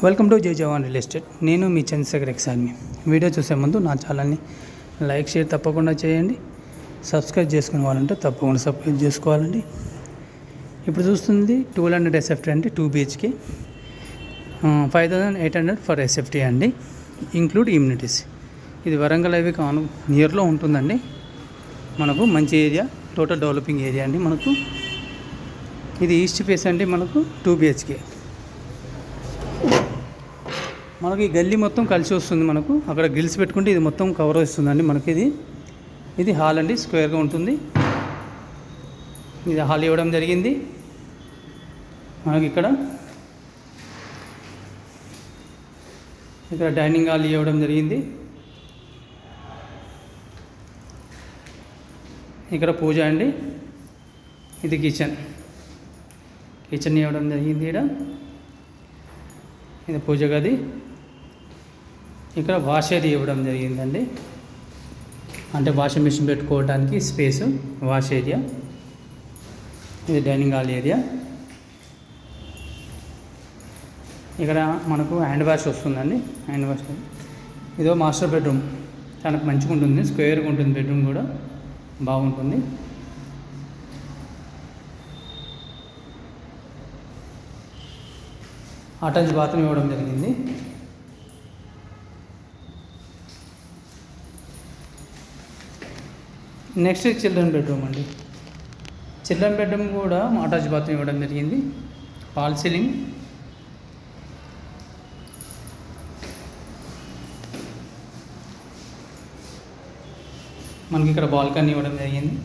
Welcome to జై జవాన్ real estate. నేను మీ Chandrasekhar ఎక్సామి. Video చూసే ముందు నా ఛానల్ని లైక్ షేర్ తప్పకుండా చేయండి. సబ్స్క్రైబ్ చేసుకునే వాళ్ళంటే తప్పకుండా సబ్స్క్రైబ్ చేసుకోవాలండి. ఇప్పుడు చూస్తుంది 200 SFT అండి, 2 BHK, 5800 ఫర్ SFT అండి, ఇంక్లూడ్ ఇమ్యూనిటీస్. ఇది వరంగల్ హైవే నియర్లో ఉంటుందండి. మనకు మంచి ఏరియా, టోటల్ డెవలపింగ్ ఏరియా అండి. మనకు ఇది ఈస్ట్ ఫేస్ అండి. మనకు 2 BHK. మనకి ఈ గల్లీ మొత్తం కలిసి వస్తుంది. మనకు అక్కడ గ్రిల్స్ పెట్టుకుంటే ఇది మొత్తం కవర్ వస్తుందండి. మనకి ఇది హాల్ అండి, స్క్వేర్గా ఉంటుంది. ఇది హాల్ ఇవ్వడం జరిగింది. మనకి ఇక్కడ డైనింగ్ హాల్ ఇవ్వడం జరిగింది. ఇక్కడ పూజ అండి. ఇది కిచెన్ ఇవ్వడం జరిగింది. ఇది పూజ గది. ఇక్కడ వాష్ ఏరియా ఇవ్వడం జరిగిందండి, అంటే వాషింగ్ మిషన్ పెట్టుకోవడానికి స్పేస్, వాష్ ఏరియా. ఇది డైనింగ్ హాల్ ఏరియా. ఇక్కడ మనకు హ్యాండ్ వాష్ వస్తుందండి. హ్యాండ్ వాష్ ఇదో మాస్టర్ బెడ్రూమ్, చాలా మంచిగా ఉంటుంది, స్క్వేర్గా ఉంటుంది. బెడ్రూమ్ కూడా బాగుంటుంది. అటాచ్ బాత్రూమ్ ఇవ్వడం జరిగింది. నెక్స్ట్ చిల్డ్రన్ బెడ్రూమ్ అండి. చిల్డ్రన్ బెడ్రూమ్ కూడా అటాచ్ బాత్రూమ్ ఇవ్వడం జరిగింది. Fall ceiling. మనకి ఇక్కడ బాల్కనీ ఇవ్వడం జరిగింది.